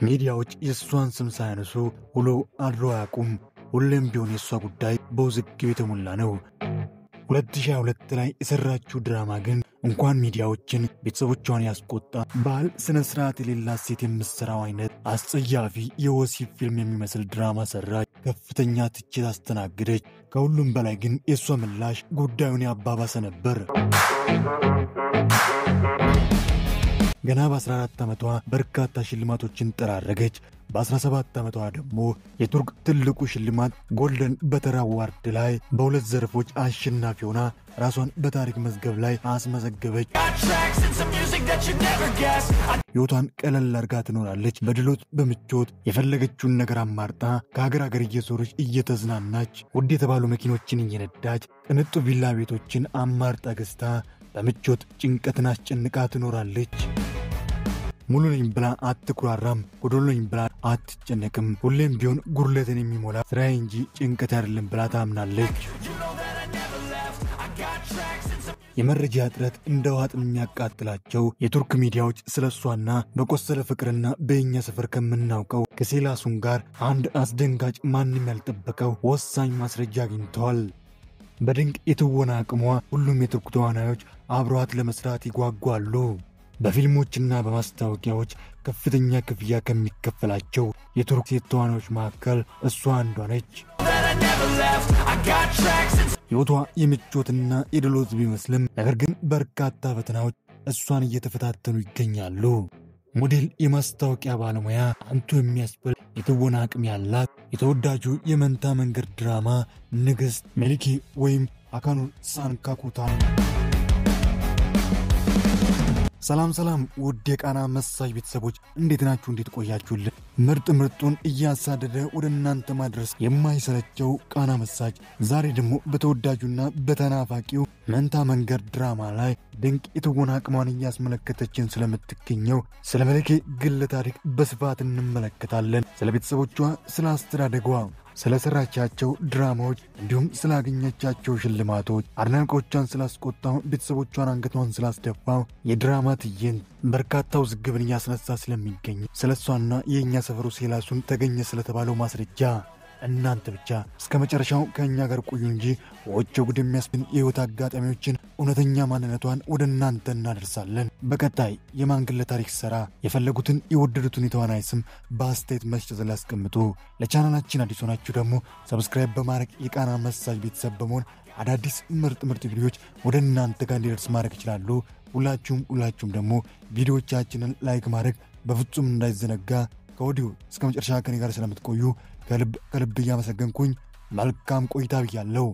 ሚዲያዎች የሷን ስም ሳያነሱ ውሎ አድሮ አያውቁም። ሁሌም ቢሆን የሷ ጉዳይ በውዝግብ የተሞላ ነው። 2022 ላይ የሰራችው ድራማ ግን እንኳን ሚዲያዎችን ቤተሰቦቿን ያስቆጣ ባል ስነ ስርዓት የሌላት ሴት የምትሰራው አይነት አስጸያፊ የወሲብ ፊልም የሚመስል ድራማ ሰራች። ከፍተኛ ትችት አስተናገደች። ከሁሉም በላይ ግን የሷ ምላሽ ጉዳዩን ያባባሰ ነበር። ገና በ14 ዓመቷ በርካታ ሽልማቶችን ጠራረገች። በ17 ዓመቷ ደግሞ የቱርክ ትልቁ ሽልማት ጎልደን በተር አዋርድ ላይ በሁለት ዘርፎች አሸናፊ ሆና ራሷን በታሪክ መዝገብ ላይ አስመዘገበች። ሕይወቷን ቀለል አድርጋ ትኖራለች። በድሎት በምቾት የፈለገችውን ነገር አማርጣ ከሀገር ሀገር እየዞረች እየተዝናናች ውድ የተባሉ መኪኖችን እየነዳች ቅንጡ ቪላ ቤቶችን አማርጣ ገዝታ በምቾት ጭንቀትን አስጨንቃ ትኖራለች። ሙሉ ነኝ ብላ አትኩራራም፣ ጎዶሎ ነኝ ብላ አትጨነቅም። ሁሌም ቢሆን ጉርለትን የሚሞላ ስራዬ እንጂ ጭንቀት አይደለም ብላ ታምናለች። የመረጃ እጥረት እንደ ዋጥም የሚያቃጥላቸው የቱርክ ሚዲያዎች ስለሷና በቆሰለ ፍቅርና በእኛ ሰፈር ከምናውቀው ከሴላሱን ጋር አንድ አስደንጋጭ ማንም ያልጠበቀው ወሳኝ ማስረጃ አግኝተዋል። በድንቅ የትወና አቅሟ ሁሉም የቱርክ ተዋናዮች አብሯት ለመስራት ይጓጓሉ። በፊልሞችና በማስታወቂያዎች ከፍተኛ ክፍያ ከሚከፈላቸው የቱርክ ሴት ተዋናዮች መካከል እሷ አንዷ ነች። ሕይወቷ የምቾትና የድሎት ቢመስልም ነገር ግን በርካታ ፈተናዎች እሷን እየተፈታተኑ ይገኛሉ። ሞዴል፣ የማስታወቂያ ባለሙያ፣ አንቱ የሚያስብል የትወና አቅም ያላት የተወዳጁ የመንታ መንገድ ድራማ ንግሥት ሜሊኬ ወይም አካኑር ሳንካኩታን። ሰላም ውድ የቃና መሳጅ ቤተሰቦች እንዴት ናችሁ? እንዴት ቆያችሁልን? ምርጡን እያሳደደ ወደ እናንተ ማድረስ የማይሰለቸው ቃና መሳጅ ዛሬ ደግሞ በተወዳጁና በተናፋቂው መንታ መንገድ ድራማ ላይ ድንቅ የትወና አቅሟን እያስመለከተችን ስለምትገኘው ስለ ሜሊኬ ግለ ታሪክ በስፋት እንመለከታለን። ስለ ቤተሰቦቿ፣ ስለ አስተዳደጓ፣ ስለ ሰራቻቸው ድራማዎች እንዲሁም ስላገኘቻቸው ሽልማቶች፣ አድናቆቿን ስላስቆጣው፣ ቤተሰቦቿን አንገቷን ስላስደፋው የድራማ ትዕይንት በርካታ ውዝግብን እያስነሳ ስለሚገኝ ስለሷና የእኛ ሰፈሩ ሴላሱን ተገኘ ስለተባለው ማስረጃ እናንተ ብቻ እስከ መጨረሻው ከእኛ ጋር ቆዩ እንጂ ወጭ ጉድ የሚያስብን የህይወት አጋጣሚዎችን እውነተኛ ማንነቷን ወደ እናንተ እናደርሳለን። በቀጣይ የማን ግለ ታሪክ ሰራ የፈለጉትን የወደዱትን የተዋናይ ስም በአስተያየት መስጫ ላይ አስቀምጡ። ለቻናላችን አዲስ ሆናችሁ ደግሞ ሰብስክራይብ በማድረግ የቃና መሳጅ ቤተሰብ በመሆን አዳዲስ ምርጥ ቪዲዮዎች ወደ እናንተ ጋር እንዲደርስ ማድረግ ይችላሉ። ሁላችሁም ደግሞ ቪዲዮዎቻችንን ላይክ ማድረግ በፍጹም እንዳይዘነጋ። ከወዲሁ እስከ መጨረሻ ከኔ ጋር ስለምትቆዩ ከልብ እያመሰገንኩኝ መልካም ቆይታ ብያለሁ።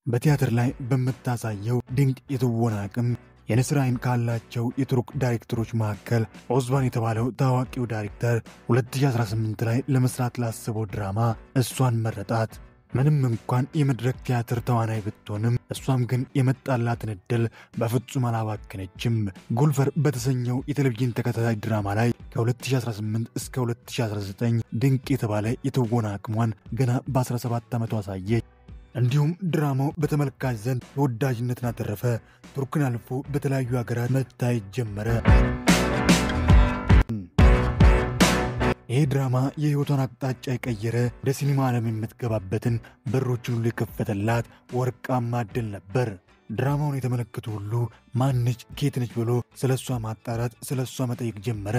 በቲያትር ላይ በምታሳየው ድንቅ የትወና አቅም የንስር አይን ካላቸው የቱርክ ዳይሬክተሮች መካከል ኦዝባን የተባለው ታዋቂው ዳይሬክተር 2018 ላይ ለመስራት ላሰበው ድራማ እሷን መረጣት። ምንም እንኳን የመድረክ ቲያትር ተዋናይ ብትሆንም እሷም ግን የመጣላትን ዕድል በፍጹም አላባከነችም። ጉልፈር በተሰኘው የቴሌቪዥን ተከታታይ ድራማ ላይ ከ2018 እስከ 2019 ድንቅ የተባለ የትወና አቅሟን ገና በ17 ዓመቷ አሳየች። እንዲሁም ድራማው በተመልካች ዘንድ ተወዳጅነትን አተረፈ። ቱርክን አልፎ በተለያዩ ሀገራት መታየት ጀመረ። ይህ ድራማ የህይወቷን አቅጣጫ የቀየረ ወደ ሲኒማ ዓለም የምትገባበትን በሮችን ሁሉ የከፈተላት ወርቃማ ዕድል ነበር። ድራማውን የተመለከቱ ሁሉ ማነች ኬትነች ብሎ ስለሷ ማጣራት፣ ስለሷ መጠየቅ ጀመረ።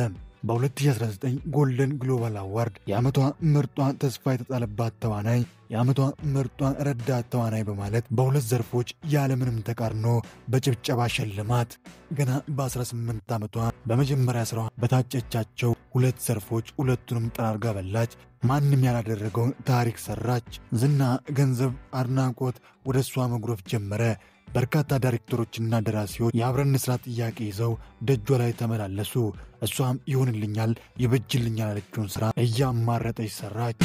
በ2019 ጎልደን ግሎባል አዋርድ የዓመቷ ምርጧ ተስፋ የተጣለባት ተዋናይ፣ የዓመቷ ምርጧ ረዳት ተዋናይ በማለት በሁለት ዘርፎች ያለምንም ተቃርኖ በጭብጨባ ሸልማት። ገና በ18 ዓመቷ በመጀመሪያ ስራዋ በታጨቻቸው ሁለት ዘርፎች ሁለቱንም ጠራርጋ በላች። ማንም ያላደረገውን ታሪክ ሰራች። ዝና፣ ገንዘብ፣ አድናቆት ወደ እሷ መጉረፍ ጀመረ። በርካታ ዳይሬክተሮችና ደራሲዎች የአብረን ስራ ጥያቄ ይዘው ደጇ ላይ ተመላለሱ። እሷም ይሆንልኛል፣ ይበጅልኛል ያለችውን ስራ እያማረጠች ሰራች።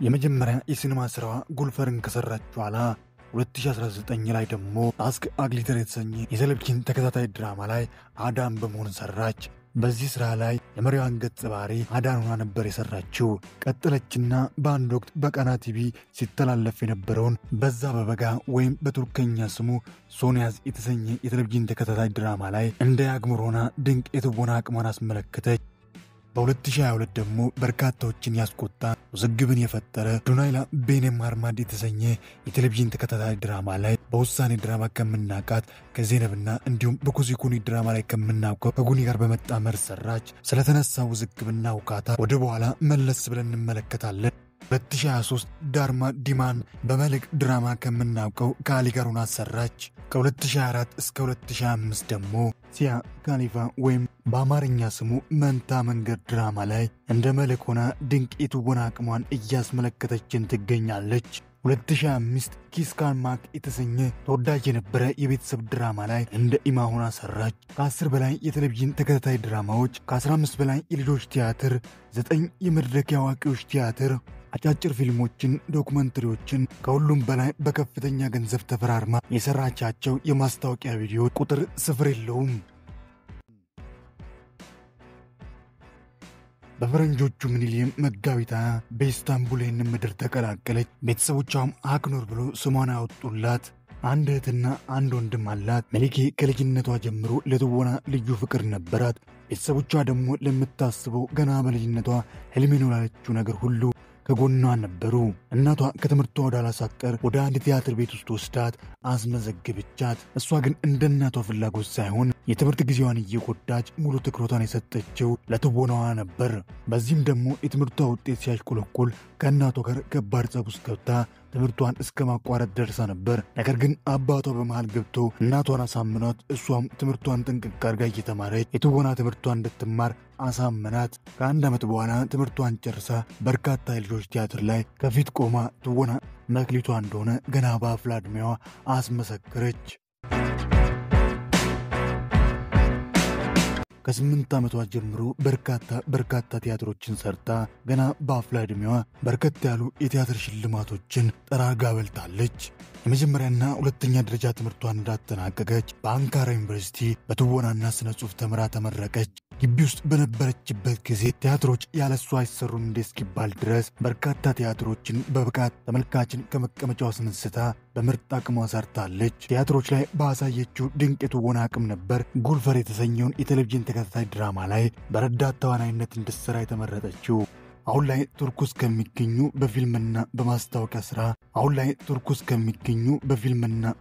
የመጀመሪያ የሲኒማ ስራዋ ጉልፈርን ከሰራች በኋላ 2019 ላይ ደግሞ አስክ አግሊተር የተሰኘ የቴሌቪዥን ተከታታይ ድራማ ላይ አዳም በመሆን ሰራች። በዚህ ስራ ላይ የመሪዋን ገጸ ባህሪ አዳን ሆና ነበር የሰራችው። ቀጠለችና በአንድ ወቅት በቃና ቲቪ ሲተላለፍ የነበረውን በዛ በበጋ ወይም በቱርክኛ ስሙ ሶኒያዝ የተሰኘ የቴሌቪዥን ተከታታይ ድራማ ላይ እንደ ያግሙር ሆና ድንቅ የትወና አቅሟን አስመለከተች። በ2022 ደግሞ በርካታዎችን ያስቆጣ ውዝግብን የፈጠረ ዱናይላ ቤኔም አርማድ የተሰኘ የቴሌቪዥን ተከታታይ ድራማ ላይ በውሳኔ ድራማ ከምናውቃት ከዜነብና እንዲሁም በኩዚኩኒ ድራማ ላይ ከምናውቀው ከጉኒ ጋር በመጣመር ሰራች። ስለተነሳው ውዝግብና ውካታ ወደ በኋላ መለስ ብለን እንመለከታለን። 2023 ዳርማ ዲማን በመልክ ድራማ ከምናውቀው ከአሊ ጋር ሆና ሰራች። ከ2024 እስከ 2025 ደግሞ ሲያ ካሊፋ ወይም በአማርኛ ስሙ መንታ መንገድ ድራማ ላይ እንደ መልክ ሆና ድንቅ የትወና አቅሟን እያስመለከተችን ትገኛለች። 2025 ኪስካን ማክ የተሰኘ ተወዳጅ የነበረ የቤተሰብ ድራማ ላይ እንደ ኢማ ሆና ሰራች። ከ10 በላይ የቴሌቪዥን ተከታታይ ድራማዎች፣ ከ15 በላይ የልጆች ቲያትር፣ 9 የመድረክ የአዋቂዎች ቲያትር፣ አጫጭር ፊልሞችን፣ ዶኩመንተሪዎችን፣ ከሁሉም በላይ በከፍተኛ ገንዘብ ተፈራርማ የሰራቻቸው የማስታወቂያ ቪዲዮ ቁጥር ስፍር የለውም። በፈረንጆቹ ሚሊኒየም መጋቢት በኢስታንቡል ይህንን ምድር ተቀላቀለች። ቤተሰቦቿም አክኖር ብሎ ስሟን ያወጡላት። አንድ እህትና አንድ ወንድም አላት። መሊኬ ከልጅነቷ ጀምሮ ለትወና ልዩ ፍቅር ነበራት። ቤተሰቦቿ ደግሞ ለምታስበው ገና በልጅነቷ ህልሜ ነው ላለችው ነገር ሁሉ ከጎኗ ነበሩ። እናቷ ከትምህርቷ ወደ አላሳቀር ወደ አንድ ቲያትር ቤት ውስጥ ወስዳት አስመዘግብቻት። እሷ ግን እንደ እናቷ ፍላጎት ሳይሆን የትምህርት ጊዜዋን እየጎዳች ሙሉ ትኩረቷን የሰጠችው ለትወናዋ ነበር። በዚህም ደግሞ የትምህርቷ ውጤት ሲያሽቆለቆል ከእናቷ ጋር ከባድ ጸብ ውስጥ ገብታ ትምህርቷን እስከ ማቋረጥ ደርሳ ነበር። ነገር ግን አባቷ በመሃል ገብቶ እናቷን አሳምኗት እሷም ትምህርቷን ጥንቅቅ አድርጋ እየተማረች የትወና ትምህርቷን እንድትማር አሳመናት። ከአንድ ዓመት በኋላ ትምህርቷን ጨርሳ በርካታ የልጆች ቲያትር ላይ ከፊት ቆማ ትወና መክሊቷ እንደሆነ ገና በአፍላ ዕድሜዋ አስመሰከረች። ከ8 ዓመቷ ጀምሮ በርካታ ቲያትሮችን ሰርታ ገና በአፍላ ዕድሜዋ በርከት ያሉ የቲያትር ሽልማቶችን ጠራርጋ በልታለች። የመጀመሪያና ሁለተኛ ደረጃ ትምህርቷን እንዳጠናቀቀች በአንካራ ዩኒቨርሲቲ በትወናና ስነ ጽሑፍ ተምራ ተመረቀች። ግቢ ውስጥ በነበረችበት ጊዜ ቲያትሮች ያለሷ አይሰሩም እንደ እስኪባል ድረስ በርካታ ቲያትሮችን በብቃት ተመልካችን ከመቀመጫው አስነስታ በምርጥ አቅሟ ሰርታለች። ቲያትሮች ላይ ባሳየችው ድንቅ የትወና አቅም ነበር ጉልፈር የተሰኘውን የቴሌቪዥን ተከታታይ ድራማ ላይ በረዳት ተዋናይነት እንድትሰራ የተመረጠችው። አሁን ላይ ቱርክ ውስጥ ከሚገኙ በፊልምና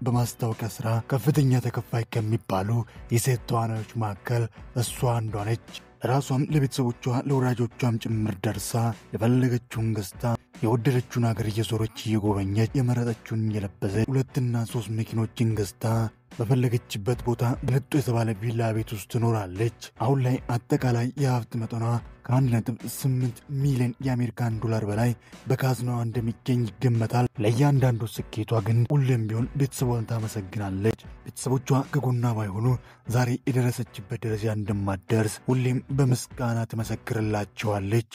በማስታወቂያ ስራ ከፍተኛ ተከፋይ ከሚባሉ የሴት ተዋናዮች መካከል እሷ አንዷ ነች። ራሷም ለቤተሰቦቿ ለወዳጆቿም ጭምር ደርሳ የፈለገችውን ገዝታ የወደደችውን ሀገር እየዞረች እየጎበኘች የመረጠችውን እየለበሰች 2 እና 3 መኪኖችን ገዝታ በፈለገችበት ቦታ ብልጡ የተባለ ቪላ ቤት ውስጥ ትኖራለች። አሁን ላይ አጠቃላይ የሀብት መጠኗ ከ1.8 ሚሊዮን የአሜሪካን ዶላር በላይ በካዝናዋ እንደሚገኝ ይገመታል። ለእያንዳንዱ ስኬቷ ግን ሁሌም ቢሆን ቤተሰቧን ታመሰግናለች። ቤተሰቦቿ ከጎኗ ባይሆኑ ዛሬ የደረሰችበት ደረጃ እንደማትደርስ ሁሌም በምስጋና ትመሰክርላቸዋለች።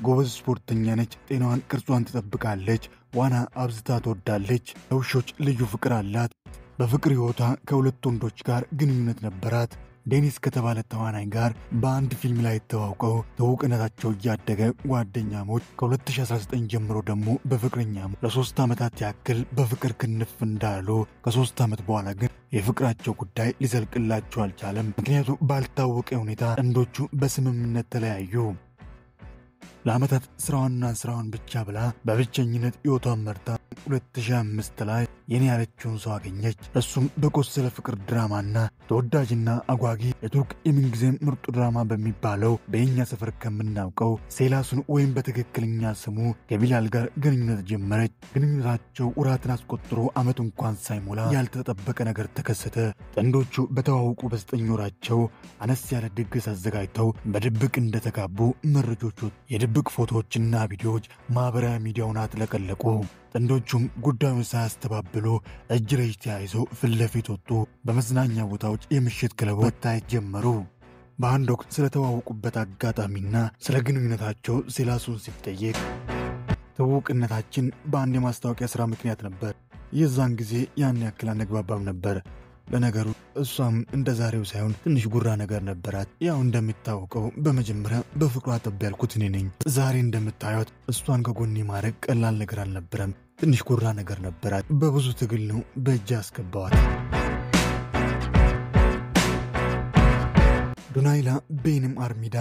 ጎበዝ ስፖርተኛ ነች። ጤናዋን ቅርጿን ትጠብቃለች። ዋና አብዝታ ትወዳለች። ለውሾች ልዩ ፍቅር አላት። በፍቅር ሕይወቷ ከሁለት ወንዶች ጋር ግንኙነት ነበራት። ዴኒስ ከተባለ ተዋናይ ጋር በአንድ ፊልም ላይ ተዋውቀው ትውውቅነታቸው እያደገ ጓደኛሞች ከ2019 ጀምሮ ደግሞ በፍቅረኛሞች ለ3 ዓመታት ያክል በፍቅር ክንፍ እንዳሉ ከ3 ዓመት በኋላ ግን የፍቅራቸው ጉዳይ ሊዘልቅላቸው አልቻለም። ምክንያቱ ባልታወቀ ሁኔታ ጥንዶቹ በስምምነት ተለያዩ። ለዓመታት ስራዋን ብቻ ብላ በብቸኝነት ሕይወቷን መርታ 2005 ላይ የኔ ያለችውን ሰው አገኘች። እሱም በቆሰለ ፍቅር ድራማና ተወዳጅና አጓጊ የቱርክ የምንጊዜም ምርጡ ድራማ በሚባለው በየኛ ሰፈር ከምናውቀው ሴላሱን ወይም በትክክለኛ ስሙ ከቢላል ጋር ግንኙነት ጀመረች። ግንኙነታቸው ወራትን አስቆጥሮ ዓመት እንኳን ሳይሞላ ያልተጠበቀ ነገር ተከሰተ። ጥንዶቹ በተዋወቁ በ9 ወራቸው አነስ ያለ ድግስ አዘጋጅተው በድብቅ እንደተጋቡ መረጆቹ የድብቅ ፎቶዎችና ቪዲዮዎች ማህበራዊ ሚዲያውን አጥለቀለቁ። ጥንዶቹም ጉዳዩን ሳያስተባብሉ እጅ ለእጅ ተያይዘው ፊት ለፊት ወጡ። በመዝናኛ ቦታዎች የምሽት ክለቦች መታየት ጀመሩ። በአንድ ወቅት ስለተዋወቁበት አጋጣሚና ስለ ግንኙነታቸው ሴላሱን ሲጠየቅ ትውውቅነታችን በአንድ የማስታወቂያ ሥራ ምክንያት ነበር። የዛን ጊዜ ያን ያክል አንግባባም ነበር። ለነገሩ እሷም እንደዛሬው ሳይሆን ትንሽ ጉራ ነገር ነበራት። ያው እንደሚታወቀው በመጀመሪያ በፍቅሯ ጠብ ያልኩት እኔ ነኝ። ዛሬ እንደምታዩት እሷን ከጎኔ ማድረግ ቀላል ነገር አልነበረም። ትንሽ ጉራ ነገር ነበራት። በብዙ ትግል ነው በእጅ አስገባዋት። ዱናይላ ቤንም አርሚዳ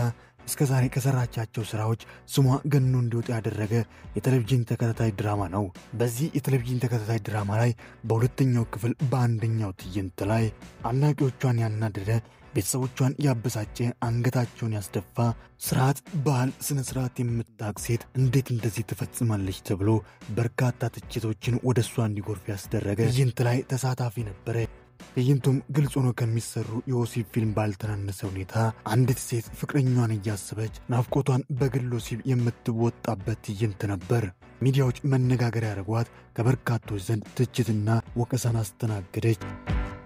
እስከዛሬ ከሰራቻቸው ስራዎች ስሟ ገኖ እንዲወጣ ያደረገ የቴሌቪዥን ተከታታይ ድራማ ነው። በዚህ የቴሌቪዥን ተከታታይ ድራማ ላይ በሁለተኛው ክፍል በአንደኛው ትዕይንት ላይ አድናቂዎቿን ያናደደ፣ ቤተሰቦቿን ያበሳጨ፣ አንገታቸውን ያስደፋ፣ ስርዓት፣ ባህል፣ ስነ ስርዓት የምታውቅ ሴት እንዴት እንደዚህ ትፈጽማለች ተብሎ በርካታ ትችቶችን ወደ እሷ እንዲጎርፍ ያስደረገ ትዕይንት ላይ ተሳታፊ ነበረ። ትዕይንቱም ግልጽ ሆኖ ከሚሰሩ የወሲብ ፊልም ባልተናነሰ ሁኔታ አንዲት ሴት ፍቅረኛዋን እያሰበች ናፍቆቷን በግል ወሲብ የምትወጣበት ትዕይንት ነበር። ሚዲያዎች መነጋገሪያ ያደረጓት፣ ከበርካቶች ዘንድ ትችትና ወቀሳን አስተናገደች።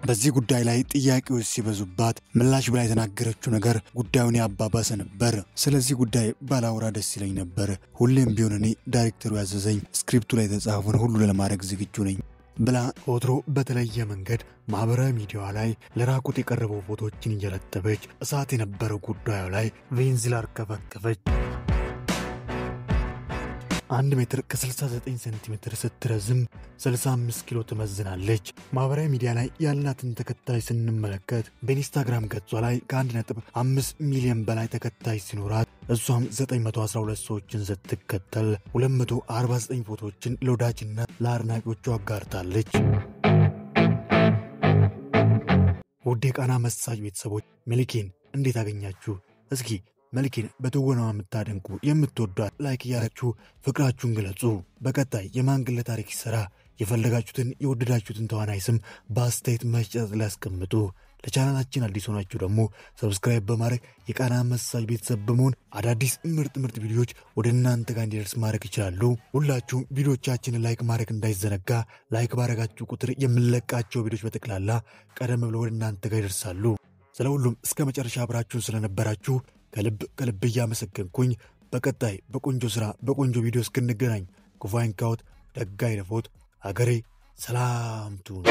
በዚህ ጉዳይ ላይ ጥያቄዎች ሲበዙባት ምላሽ ብላ የተናገረችው ነገር ጉዳዩን ያባባሰ ነበር። ስለዚህ ጉዳይ ባላወራ ደስ ይለኝ ነበር። ሁሌም ቢሆን እኔ ዳይሬክተሩ ያዘዘኝ ስክሪፕቱ ላይ የተጻፈውን ሁሉ ለማድረግ ዝግጁ ነኝ ብላ ወትሮ በተለየ መንገድ ማህበራዊ ሚዲያዋ ላይ ለራቁት የቀረበው ፎቶዎችን እየለጠፈች እሳት የነበረው ጉዳዩ ላይ ቤንዚል አርከፈከፈች። 1 ሜትር ከ69 ሴንቲሜትር ስትረዝም 65 ኪሎ ትመዝናለች። ማህበራዊ ሚዲያ ላይ ያላትን ተከታይ ስንመለከት በኢንስታግራም ገጿ ላይ ከ1.5 ሚሊዮን በላይ ተከታይ ሲኖራት እሷም 912 ሰዎችን ስትከተል 249 ፎቶዎችን ለወዳጅና ለአድናቂዎቿ አጋርታለች። ውድ የቃና መሳጅ ቤተሰቦች መልኬን እንዴት አገኛችሁ? እስኪ መልኬን በትወናዋ የምታደንቁ የምትወዷት ላይክ እያላችሁ ፍቅራችሁን ግለጹ። በቀጣይ የማን ግለ ታሪክ ይሰራ የፈለጋችሁትን የወደዳችሁትን ተዋናይ ስም በአስተያየት መስጫ ላይ አስቀምጡ። ለቻናላችን አዲስ ሆናችሁ ደግሞ ሰብስክራይብ በማድረግ የቃና መሳጅ ቤተሰብ በመሆን አዳዲስ ምርጥ ቪዲዮዎች ወደ እናንተ ጋር እንዲደርስ ማድረግ ይችላሉ። ሁላችሁም ቪዲዮቻችንን ላይክ ማድረግ እንዳይዘነጋ። ላይክ ባደረጋችሁ ቁጥር የምንለቃቸው ቪዲዮዎች በጠቅላላ ቀደም ብለው ወደ እናንተ ጋር ይደርሳሉ። ስለ ሁሉም እስከ መጨረሻ አብራችሁን ስለነበራችሁ ከልብ እያመሰገንኩኝ በቀጣይ በቆንጆ ስራ በቆንጆ ቪዲዮ እስክንገናኝ ክፉ አይንካዎት፣ ደግ አይለፎት። አገሬ ሰላም ትሁን።